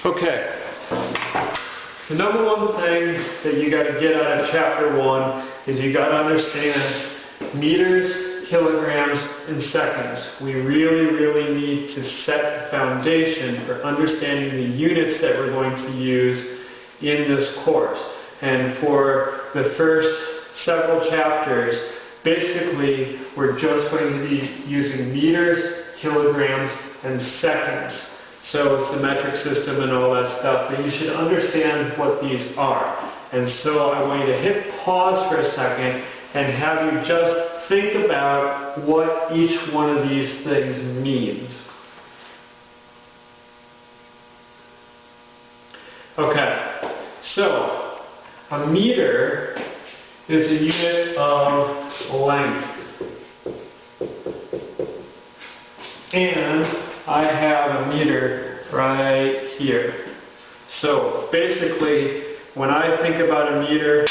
Okay. The number one thing that you got to get out of chapter 1 is you got to understand meters, kilograms, and seconds. We really need to set the foundation for understanding the units that we're going to use in this course. And for the first several chapters, basically we're just going to be using meters, kilograms, and seconds. So it's the metric system and all that stuff, but you should understand what these are. And so I want you to hit pause for a second and have you just think about what each one of these things means. Okay, so a meter is a unit of length. And I have a meter right here. So basically, when I think about a meter,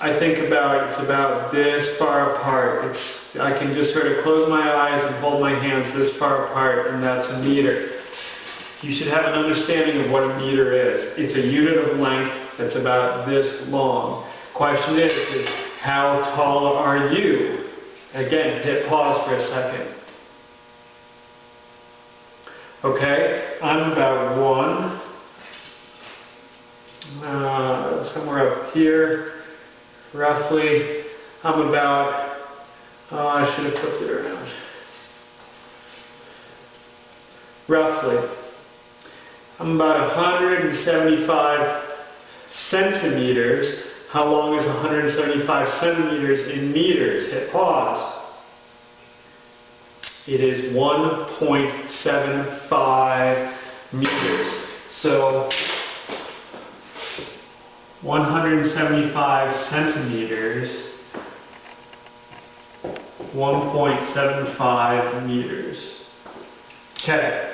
I think about it's about this far apart. I can just sort of close my eyes and hold my hands this far apart, and that's a meter. You should have an understanding of what a meter is. It's a unit of length that's about this long. Question is how tall are you? Again, hit pause for a second. Okay, I'm about somewhere up here, roughly. I'm about, I should have flipped it around. Roughly. I'm about 175 centimeters. How long is 175 centimeters in meters? Hit pause. It is 1.75 meters. So 175 centimeters, 1.75 meters. Okay.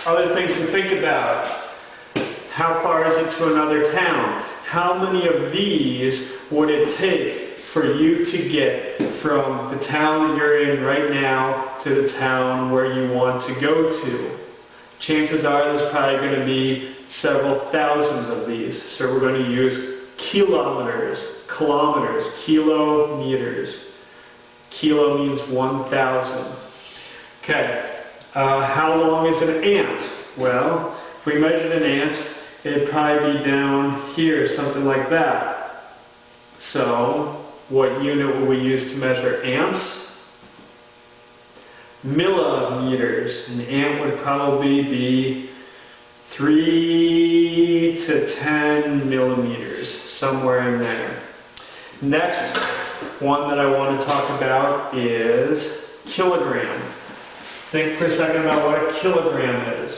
Other things to think about. How far is it to another town? How many of these would it take for you to get from the town that you're in right now to the town where you want to go to? Chances are there's probably going to be several thousands of these. So we're going to use kilometers, kilometers, kilometers. Kilo means 1,000. Okay. How long is an ant? Well, if we measured an ant, it'd probably be down here, something like that. So, what unit will we use to measure ants? Millimeters. An ant would probably be 3 to 10 millimeters, somewhere in there. Next one that I want to talk about is kilogram. Think for a second about what a kilogram is.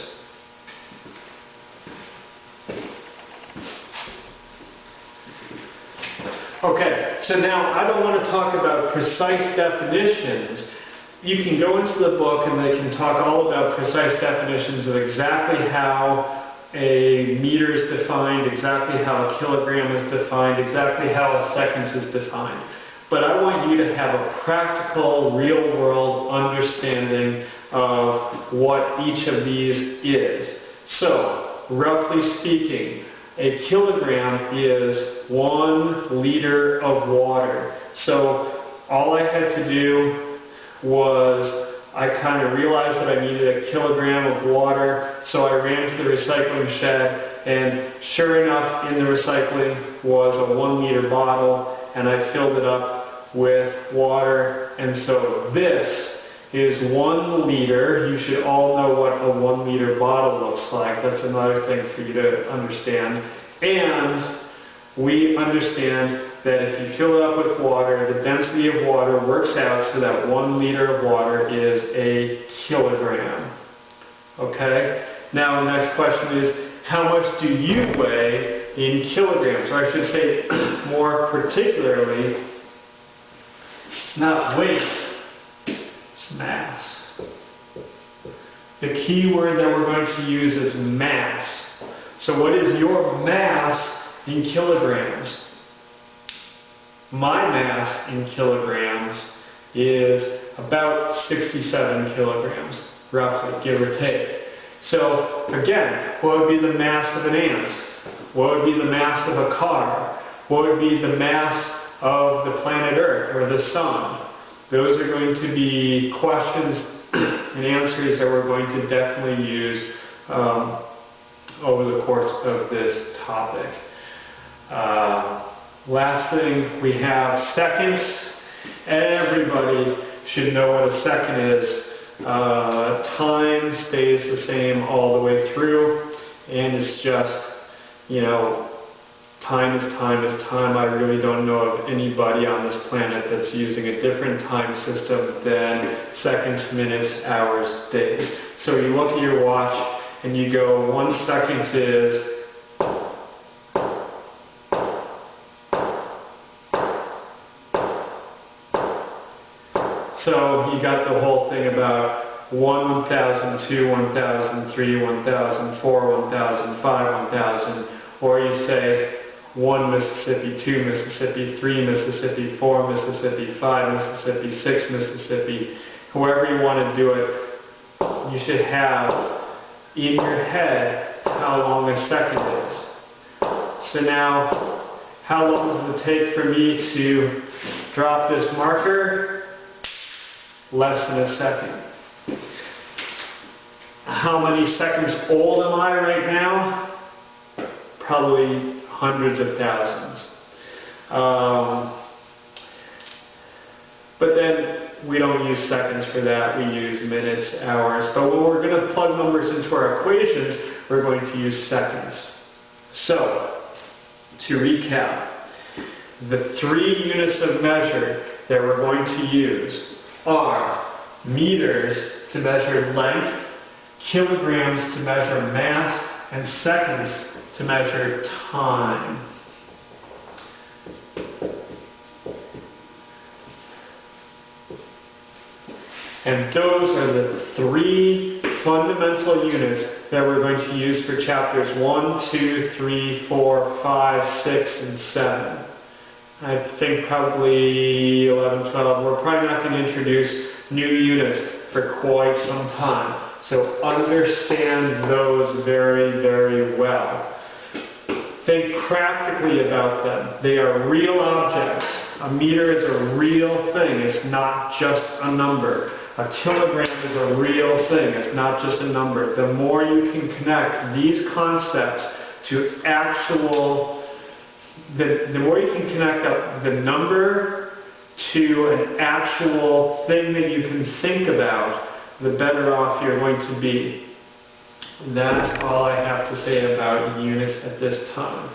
Okay, so now I don't want to talk about precise definitions. You can go into the book and they can talk all about precise definitions of exactly how a meter is defined, exactly how a kilogram is defined, exactly how a second is defined. But I want you to have a practical, real-world understanding of what each of these is. So, roughly speaking, a kilogram is 1 liter of water. So all I had to do was I kind of realized that I needed a kilogram of water, so I ran to the recycling shed, and sure enough, in the recycling was a 1 liter bottle, and I filled it up with water. And so this is 1 liter. You should all know what a 1 liter bottle looks like. That's another thing for you to understand. And we understand that if you fill it up with water, the density of water works out so that 1 liter of water is a kilogram. Okay? Now the next question is, how much do you weigh in kilograms? Or I should say, more particularly, it's not weight, it's mass. The key word that we're going to use is mass. So what is your mass in kilograms? My mass in kilograms is about 67 kilograms, roughly, give or take. So again, what would be the mass of an ant? What would be the mass of a car? What would be the mass of the planet Earth or the Sun? Those are going to be questions and answers that we're going to definitely use over the course of this topic. Last thing, we have seconds. Everybody should know what a second is. Time stays the same all the way through, and it's just, you know, time is time is time. I really don't know of anybody on this planet that's using a different time system than seconds, minutes, hours, days. So you look at your watch and you go, 1 second is so you got the whole thing about 1, 1000, 2, 1000, 3, 1004, 1005, 1000, or you say 1 Mississippi, 2 Mississippi, 3 Mississippi, 4 Mississippi, 5 Mississippi, 6 Mississippi. However you want to do it, you should have in your head how long a second is. So now, how long does it take for me to drop this marker? Less than a second. How many seconds old am I right now? Probably hundreds of thousands. But then we don't use seconds for that, we use minutes, hours. But when we're going to plug numbers into our equations, we're going to use seconds. So, to recap, the 3 units of measure that we're going to use are meters to measure length, kilograms to measure mass, and seconds to measure time. And those are the 3 fundamental units that we're going to use for chapters 1, 2, 3, 4, 5, 6, and 7. I think probably 11, 12. We're probably not going to introduce new units for quite some time. So understand those very, very well. Think practically about them. They are real objects. A meter is a real thing. It's not just a number. A kilogram is a real thing. It's not just a number. The more you can connect these concepts to actual the more you can connect up the number to an actual thing that you can think about, the better off you're going to be. That's all I have to say about units at this time.